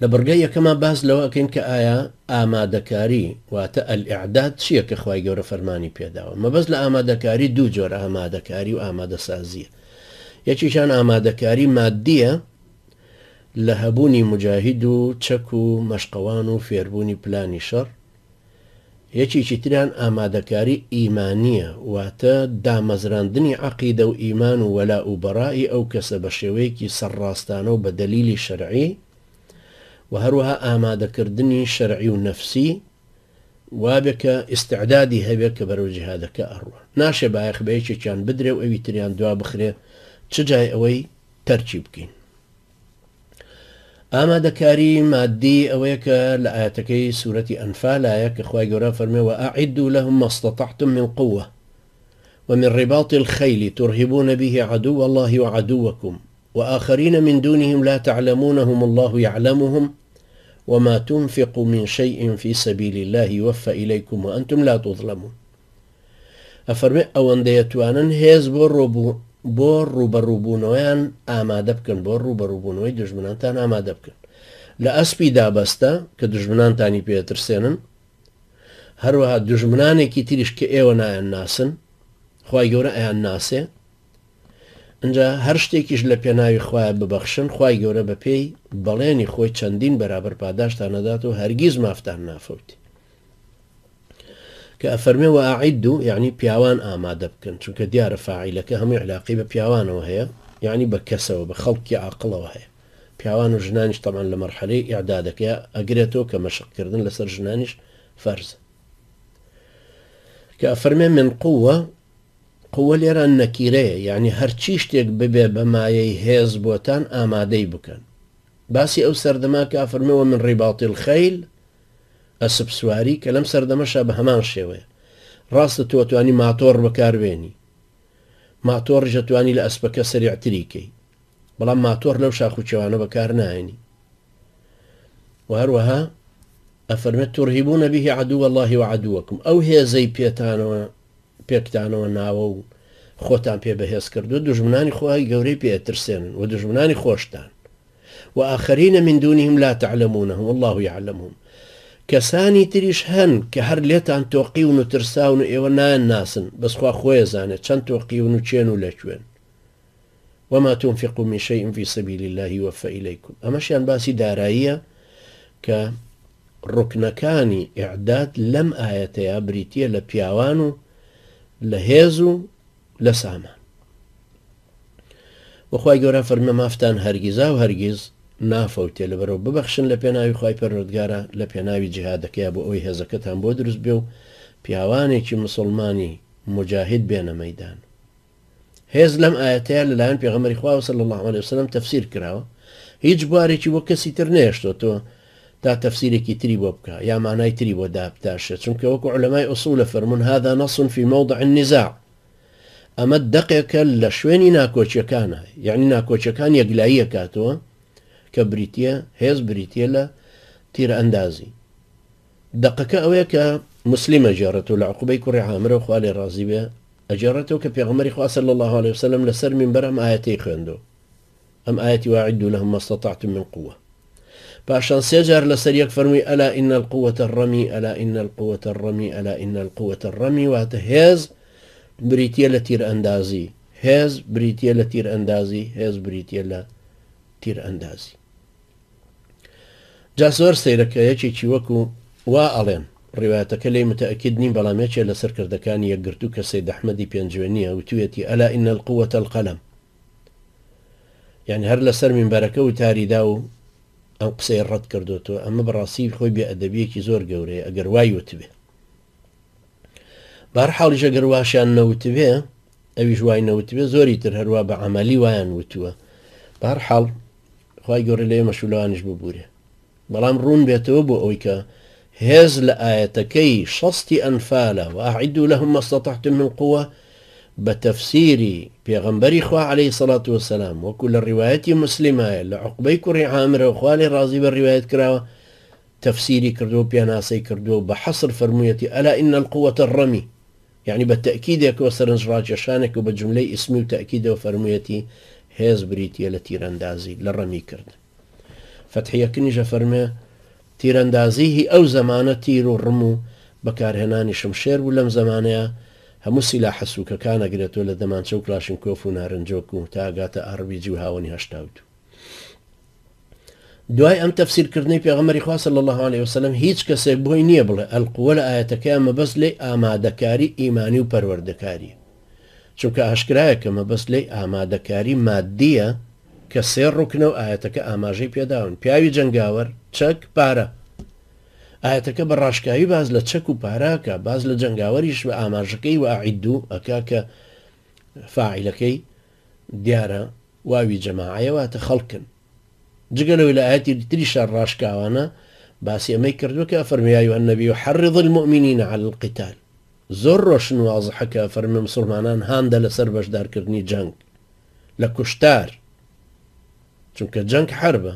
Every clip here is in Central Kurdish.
لبرقية كما باز لو أكين كآية آمادكاري واتا الإعداد شيء كخواي جورا فرماني بيداو ما بز لآمادكاري دو جور آمادكاري وآمادة سازية يكي شان آمادكاري مادية لهبوني مجاهدو تشكو مشقوانو فيربوني بلاني شر يكي تريان آمادكاري إيمانية واتا دامزراندني عقيدة وإيمان ولاء برائي أو كسب شويكي سراستانو بدليل شرعي وهروها آمادكردني شرعي ونفسي وابك استعدادي هبك بروجي هذا كأروح ناشي بايخ بيشي كان بدري وأبي تريان دوا بخري تشجاي أوي ترتيبكين آمادكاري مادي أويك لآياتكي سورة أنفال آيك إخوائي قرآن فرمي وأعدوا لهم ما استطعتم من قوة ومن رباط الخيل ترهبون به عدو الله وعدوكم وآخرين من دونهم لا تعلمونهم الله يعلمهم وما تنفقوا من شيء في سبيل الله يوفى إليكم وأنتم لا تظلمون أفرمي أوان ديتوانا هيز بور بروبونويان آماده بكن بور بروبونوي دجمنانتان آماده بكن لأسبي دابستا كدجمنان تاني بيترسينن هروها دجمناني كي تريش كأيونا الناسن خواهي جورا ايان ناسي انجا هر شتێکیش لە پێناوی خوای ببەخشن خوای گەورە بە پێی بەڵێنی خۆی چەندین بەرابەر پاداشتان نەدات و هەرگیز مافتان نافەوتی کە ئەفەرمێ وەئەعیدوا یعنی پیاوان ئامادە بکەن چونکە دیارە فاعیلەکە هەمووی علاقی بە پیاوانەوە هەیە یعنی بە کەسەوە بە خەڵکی عاقڵەوە هەیە پیاوان و ژنانیش طبعا لە مەرحەلەی ئیعدادەکە ئەگرێتەوە کە مەشقکردن لەسەر ژنانیش فەرزە کە ئەفەرمێ من قووە قوة لێرە نەکیرەیە یعنی هەرچی شتێک ببێ بەمایەی هێز بۆتان ئامادەی بکەن باسی ئەو سەردەما کە ئەفەرمێەوە من ڕیباڵی الخەیل ئەسپ سواری کە لەم سەردەمەشە بە هەمان شێوەیە ڕاستە تۆ توانی ماتۆڕ بەکاربێنی ماتۆڕژە توانی لە ئەسپەکە سەریعتریکەی بەڵام ماتۆڕ لەو شاخوچەوانە بەکار نایەنی و هەروەها ئەفەرمێت تورهبون به عدو الله وعدوكم ئەو هێزەی پێکتانەوە ناوە و خۆتان پێ بەهێز کردو دژمنانی خۆی گەورەی پێترسێنن و دژمنانی خۆشتان و آخرین من دونهم لا تعلمونهم والله يعلمهم کەسانی تریش هەن کە هەر لێتان تۆقیون و ترساون و ئێوە نایەناسن بەسخوا خۆی زانێت چەند تۆقیون و چێن و لەکوێن وما تنفقوا من شيء في سبيل الله يوفى إليكم ئەمەشیان باسی داراییە کە ڕوکنەکانی ئیعداد لەم ئاەتەیە بریتیە لە پیاوان و لە هێز و لە سامان وخوای گەورە فەرمێ مافتان هەرگیزا و هەرگیز نافەوتێ لەبەرەوە ببەخشن لە پێناوی خوای پەروەردگارە لە پێناوی جیهادەکەیە بۆ ئەوی هێزەکەتان بۆ دروست بێ و پیاوانێکی مسلمانی مجاهد بێنە مەیدان هێز لەم ئاەتەیە لەلایەن پێغەمبەری خوا صلی الله عليه وسلم تەفسیر کراوە هیچ بوارێکی بۆ کەسی تر نێشتۆ تۆ تا تفسيرك تري بوبكا يا معناي تري بودا بتاشة چونك وكو علماء أصول فرمون هذا نص في موضع النزاع أما الدقيقة لشويني ناكوشي كان يعني ناكوشي كان يقلاية كاتوا كبريتيا هيز بريتيا لا تير أندازي دقيقة أويك مسلمة جارته لعقبي كوري عامرة وخوالي رازي بها أجارته كبيغمري خواه صلى الله عليه وسلم لسر من برم آياتي خندو أم آياتي واعدوا لهم ما استطعتم من قوة باشان سيجار لسريك فرمي ألا إن القوة الرمي ألا إن القوة الرمي ألا إن القوة الرمي وهذا هيز بريتيا لتير أندازي هيز بريتيا لتير أندازي هيز بريتيا لتير أندازي جاسور سيرك يجي وكو وألين روايتك لي متأكدني بلاميتش لسر كردكاني يقرتو كسيد أحمدي بينجوانية وتويتي ألا إن القوة القلم يعني هر لسر من بركة وتاري داو ئەم قسەی ڕەت کردوتەوە ئەمە بەڕاستی خۆی بێئەدەبیەکی زۆر گەورەیە ئەگەر وای وتبێ بەهەرحاڵیش ئەگەر واشیان نەوتبێ ئەویش وای نەوتبێ زۆری تر هەروە بە عەمەلی وایان وتووە بەهەرحاڵ خوای گەورە لێ مەشولەوانیش ببوورێ بەڵام ڕوون بێتەوە بۆ ئەوەی کە هێز لە ئاەتەکەی شەستی ئەنفالە وأعدوا لهم ما استطعتم من قوة بتفسيري بيغمبري خوا عليه الصلاة والسلام وكل الروايات مسلمة لعقبي كري عامرة وخوالي رازي بالرواية كراوة تفسيري كردو بياناسي كردو بحصر فرميتي ألا إن القوة الرمي يعني بالتأكيد يكو سرنج راجع شانك وبالجملة اسمي وتأكيد وفرميتي هيز بريتي التي رندازي للرمي كرد فتحیەکەنیشە فەرمێ تیرەندازی هی ئەو زەمانە تیر و ڕم و بەکارهێنانی شمشێر بوو لەم زەمانەیە هەموو سیلا حەسووکەکان ئەگرێتەوە لە دەمانچە و کلاشینکۆف و نارنجۆک و تا ئەگاتە ئەڕبیجی و هاوەنی هەشتاوت. دوای ئەم تەفسیرکردنی پێغەمبەری خوا صلی الله عليه وسلم هیچ کەسێک بۆی نییە بڵێ ئەلقووە لە ئاەتەکەیان مەبەست لێ ئامادەکاری ئیمانی و پەروەردەکاری، چونکە ئاشکرایە کە مەبەست لێ ئامادەکاری مادیە کە سێ ڕوکنە و ئاەتەکە ئاماژەی پێداون. پیاوی جەنگاوەر چەک پارە، ئاەتەکە بە ڕاشکاوی باز لە چەک و پاراکە، باز لە جەنگاوەریش بە ئاماژەکەی و ئاعیدوو ئەکا کە فاعیلەکەی دیارە واوی جەماعەیەواتە خەڵکن. جگەلەوەی لە ئاەتی تریشە ڕاشکاوانە باسی ئەمەی کردووە کە فەرمی یا ئەیوهە النەبی حەرض المؤمنین على القتال، زۆر ڕۆشن وازحەکە فەرمی مسلمانان هاندە لەسەر بەشدارکردنی جەنگ لە کوشتار، چونکە جەنگ حربە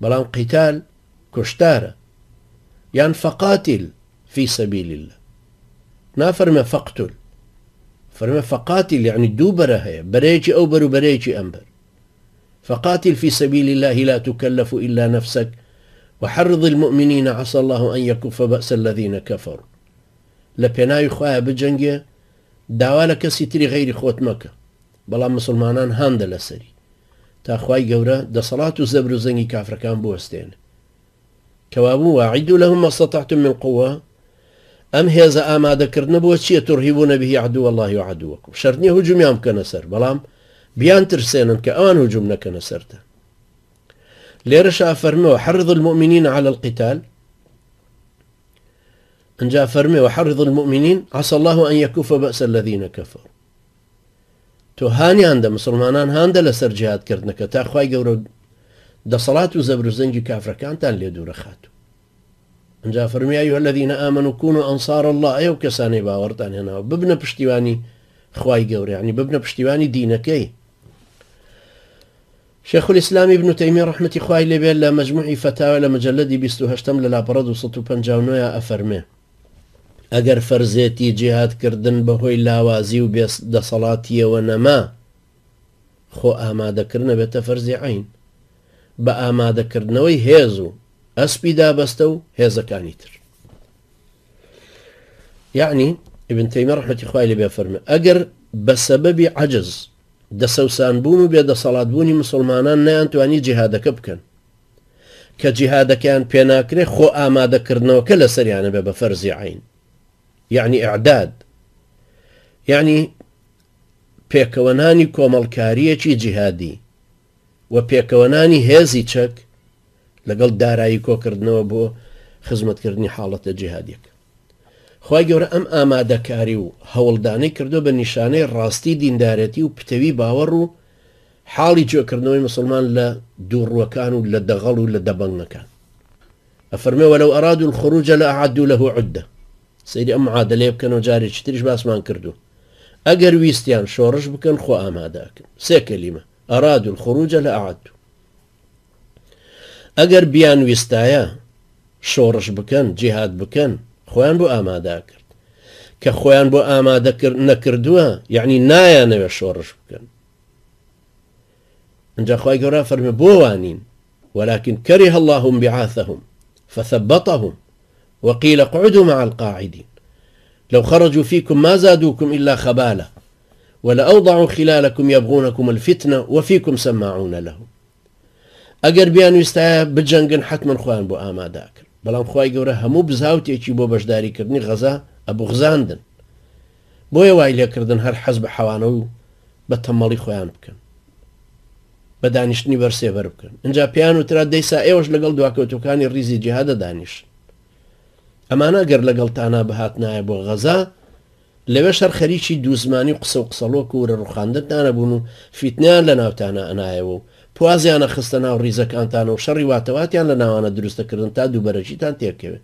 بەڵام قیتال کوشتارە. یان فقاتل في سبيل الله، نافەرمە فەقتل، فەرمە فقاتل یعنی دوو بەرە هەیە، بەرەیەکی ئەو بەر و بەرەیەکی ئەم بەر. فقاتل في سبيل الله لا تكلف إلا نفسك وحرض المؤمنين عسى الله أن يكف بأس الذين كفروا. لپێناوی خوایە بجەنگێ داوا لە کەسی تری غەیری خۆت مەکە، بەڵام مسلمانان هاندە لەسەری تا خوای گەورە دەسەڵات و زەبر و زەنگی کافرەکان بوەستێنێ. کەوابوو واعیدوا لهم ما استطعتم من قوة، ئەم هێزە ئامادەکردنە بۆ چییە؟ ترهیبون به عدو الله وعدوكم، شەرت نییە هجومیان بکەنە سەر، بەڵام بیان ترسێنن کە ئەوان هجوم نەکەنە سەرتە. لێرەشا فەرمێەوە حەرض المؤمنین على القتال، انجا فەرمێ وحەرض المؤمنین عسى الله أن يكف بأس الذين كفروا. تۆ هانیاندا مسلمانان هاندە لەسەر جیهادکردنەکە تا خوای گەورە دەسەڵات و زەبر و زەنگی کافرەکانتان لێ دوورە خاتوو. انجا فەرمی یا ئەیوهە الذین آمنوا كونوا أنصار الله، ئەو کەسانەی باوەڕتان هێناوە ببنە پشتیوانی خوای گەورە، یعنی ببنە پشتیوانی دینەکەی. شيخ الإسلام ابن تيمية رحمة خوای لێبێ لە مەجموعی فتاوى لە مجلدی 28 لە لاپەڕەد و 159 ئەفەرمێ ئەگەر فەرزێتی جیهادکردن بەهۆی لاوازی و دەسەڵاتیەوە نەما، خۆ ئامادەکردنە بێتە فەرزی عین بە ئامادەکردنەوەی هێز و ئەسپی دابەستە و هێزەکانی تر. یعنی ابن تەیمیە ڕەحمەتی خوای لێبێ فەرمێ ئەگەر بە سەبەبی عەجز دەسەوسانبوون و بێدەسەڵاتبوونی مسلمانان نەیانتوانی جیهادەکە بکەن کە جیهادەکەیان پێناکرێ، خۆ ئامادەکردنەوەکە لەسەریانە بێ بە فەرزی عین، یعنی ئیعداد، یعنی پێکەوەنانی کۆمەڵکاریەکی جیهادی و پێکەوەنانی هێزی چەک لەگەڵ دارایی کۆکردنەوە بۆ خزمەتکردنی حاڵەتە جیهادیەکە. خوای گەورە ئەم ئامادەکاری و هەوڵدانەی کردو بە نیشانەی ڕاستی دیندارەتی و پتەوی باوەڕ و حاڵی جۆکردنەوەی مسلمان لە دووڕوەکان و لە دەغەڵ و لە دەبەنگەکان. ئەفەرمێ وەلەو ئەرادوا الخروج لأعدوا له عدة، سەیری ئەم معادلەیە بکەنەوە جارێکی تریش باسمان کردو، ئەگەر ویستیان شۆڕش بکەن خۆ ئامادەکەن. سێ کەلیمە ئەرادوا الخروج لأعدوا، ئەگەر بیان ویستایە شۆڕش بکەن جیهاد بکەن خۆیان بۆ ئامادە کرد، کە خۆیان بۆ ئامادە نەکردووە یعنی نایانەوێ شۆڕش بکەن. انجا خوای گەورە فەرمێ بۆ وانین ولكن كره الله انبعاثهم فثبطهم وقيل اقعدوا مع القاعدين لو خرجوا فيكم ما زادوكم إلا خبالة ولأوضعوا خلالكم يبغونكم الفتنة وفيكم سماعون له. ئەگەر بیان ویستایە بجەنگن حتمما خۆیان بۆ ئامادە کرد، بەڵام خوای گەورە هەموو بزاوتێکی بۆ بەشداریکردنی غەزا ئەبوغزاندن، بۆیە وای لێکردن هەر حەز بە حەوانە و بە تەمەڵی خۆیان بکەن، بە دانیشتنی بەرسێبەر بکەن. اینجا پێیان وترا دەیسا ئێوەش لەگەڵ دواکەوتوەکانی ڕیزی جیهادە دانیشن. ئەمانە گەر لەگەڵ تانا بەهات نایە بۆ غەزا، لەوێش هەر خەریکی دووزمانی و قسە و قسەڵۆک و ورە ڕوخاندنتانە بوون و فیتنیان لە ناوتانە ئەنایەوە و پوازیانە خستە ناو ڕیزەکانتانە و شەڕی واتەواتیان لە ناوانە دروستەکردن تا دووبەرەچیتان تێکەوێت.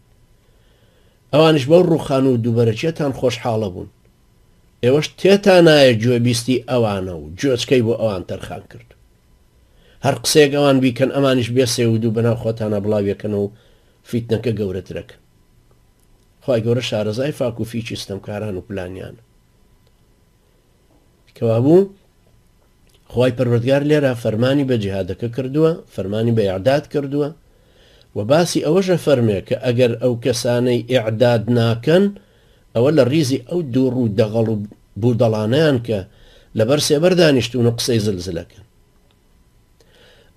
ئەوانش بەو ڕوخان و دووبەرەچیەتان خۆشحاڵە بوون، ئێوەش تێتان نایە گوێبیستی ئەوانە و گوێچکەی بۆ ئەوان تەرخان کرد. هەر قسێک ئەوان بیکەن ئەمانیش بێسێ و دوو بەناو خۆتانە بڵاویەکەن و فیتنەکە گەورەترەکەن. خوای گەورە شارەزای فاک و فیچی ستەمکاران و پلانیان کەوابوو خوای پەروەردگار لێرە فەرمانی بە جیهادەکە کردووە، فەرمانی بە ئیعداد کردووە و باسی ئەوەشە فەرمێ کە ئەگەر ئەو کەسانەی ئیعداد ناکەن ئەوە لە ڕیزی ئەو دوور و دەغەڵ و بوودەڵانەیان کە لەبەر سێبەر دانیشتون و قسەی زلزلەکەن.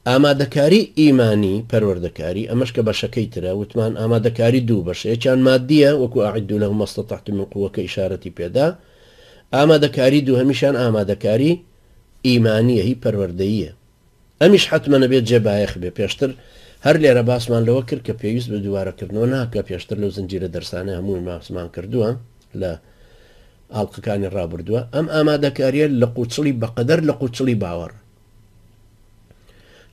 ئامادەکاری ئیمانی پەروەردەکاری ئەمەش کە بەشەکەی ترە وتمان ئامادەکاری دوو بەشە، یەکیان مادیە وەکو ئاعیدوا لەهم مەستەطعتم من قووە کە ئیشارەتی پێدا، ئامادەکاری دووهەمیشان ئامادەکاری ئیمانیە، هی پەروەردەییە. ئەمیش حتممە نەبێت جێبایەخ بێ. پێشتر هەر لێرە باسمان لەوە کرد کە پێویست بە دووارەکردنەوە ناکە، پێشتر لەو زنجیرە دەرسانە هەمووی ماسمان کردووە لە ئاڵلقەکانی ڕابردووە. ئەم ئامادەکاریە لە قوچڵی بەقەدەر لە قوچڵی باوەڕ.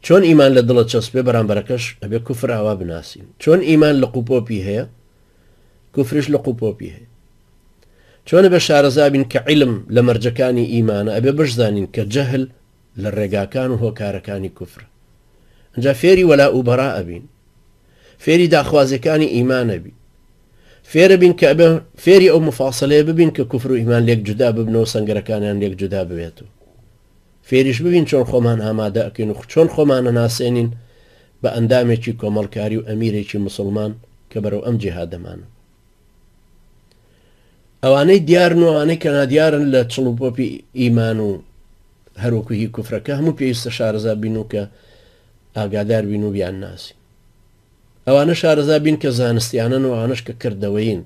چۆن ئیمان لە دڵە چەسبێ بەرامبەرەکەش ئەبێ کوفر ئاوا بناسین. چۆن ئیمان لە قوپۆپی هەیە کوفرش لە قوپۆپی هەیە. چۆنە بە شارەزابین کە عیلم لە مەرجەکانی ئیمانە ئەبێ بشزانین کە جەهل لە ڕێگاکان و هۆکارەکانی کوفر. ئەجا فێری وەلا و بەرا ئەبین، فێری داخوازەکانی ئیمانە بین، فێرە بین کە ئەبێ فێری ئەو مفاسەلەیە ببین کە کوفر و ئیمان لێک جودا ببنەوە سەنگەرەکانیان لێک جودا ببێتەوە. فێریش ببین چۆن خۆمان ئامادە ئەکەین و چۆن خۆمانە ناسێنین بە ئەندامێکی کۆمەڵکاری و ئەمیرێکی مسلمان کە بەرەو ئەم جیهادەمانە. ئەوانەی دیارن و ئەوانەی کە نادیارن لە چڵوپۆپی ئیمان و هەروکوهی کوفرەکە هەموو پێویستە شارەزا بین و کە ئاگادار بین و بیان ناسی. ئەوانە شارەزا بین کە زانستیانن و ئەوانەش کە کردەوەین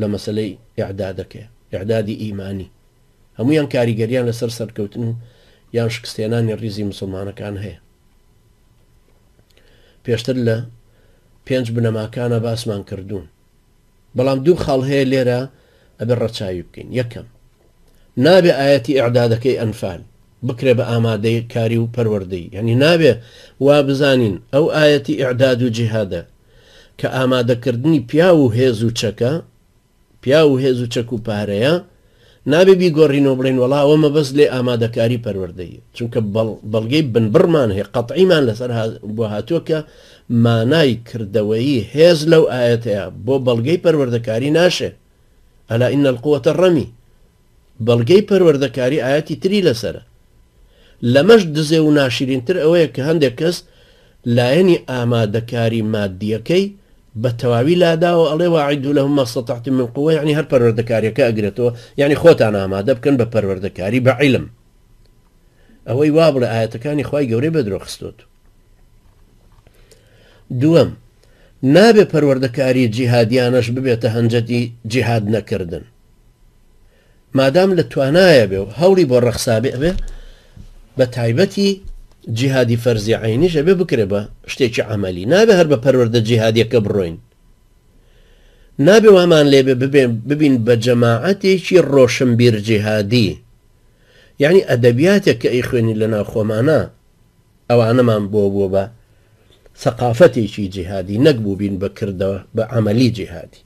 لە مەسەلەی ئیعدادەکە، ئیعدادی ئیمانی. هەمویان کاریگەریان لەسەر سەرکەوتن و یان شکستێنانی ڕیزی مسلمانەکان هەیە. پێشتر لە 5 بنەماکانە باسمان کردوون، بەڵام دوو خاڵ هەیە لێرە ئەبێ ڕەچاوی بکەین. یەکەم، نابێ ئاەتی ئیعدادەکەی ئەنفال بکرێ بە ئامادەی کاری و پەروەردەی، یعنی نابێ وا بزانین ئەو ئاەتی ئیعداد و جیهادە کە ئامادەکردنی پیا و هێز و چەکە، پیا و هێز و چەک و پارەیە، نابێ بیگۆڕینەوە بڵێن وەڵا ئەوە مەبەست لێ ئامادەکاری پەروەردەیە، چونکە بەڵگەی بنبڕمان هەیە، قەتعیمان لەسەر بۆ هاتووە کە مانای کردەوەیی هێز لەو ئاەتەیە بۆ بەڵگەی پەروەردەکاری ناشێ. ئەلا ئین القووەتە ڕەمی، بەڵگەی پەروەردەکاری ئاەتی تری لەسەرە. لەمەش دزێ و ناشرینتر ئەوەیە کە هەندێک کەس لایەنی ئامادەکاری مادیەکەی بە تەواوی لاداوە ئەڵێ وەعیدوا لەهم مەستەطعتم من قووە، یعنی هەر پەروەردەکاریەکە ئەگرێتەوە، یعنی خۆتان ئامادە بکەن بە پەروەردەکاری بە عیلم. ئەوەی وا بڵێ ئاەتەکانی خوای گەورەی بەدرۆ خستۆت. دووەم، نابێ پەروەردەکاری جیهادیانەش ببێتە هەنجەتی جیهاد نەکردن. مادام لە توانایە بێ و هەوڵی بۆ ڕەخسابێ بێ، بە تایبەتی جیهادی فەرزی عینیش ئەبێ بکرێ بە شتێکی عەمەلی، نابێ هەر بە پەروەردە جیهادیەکە بڕۆین. نابێ وامان لێبێ ببین بە جەماعەتێکی ڕۆشنبیر جیهادی، یعنی ئەدەبیاتێک کە ئەیخوێنی لە ناو خۆمانە ئەوانەمان بۆ بە ثەقافەتێکی جیهادی نەک بوو بین بە کردەوە بە عەمەلی جیهادی.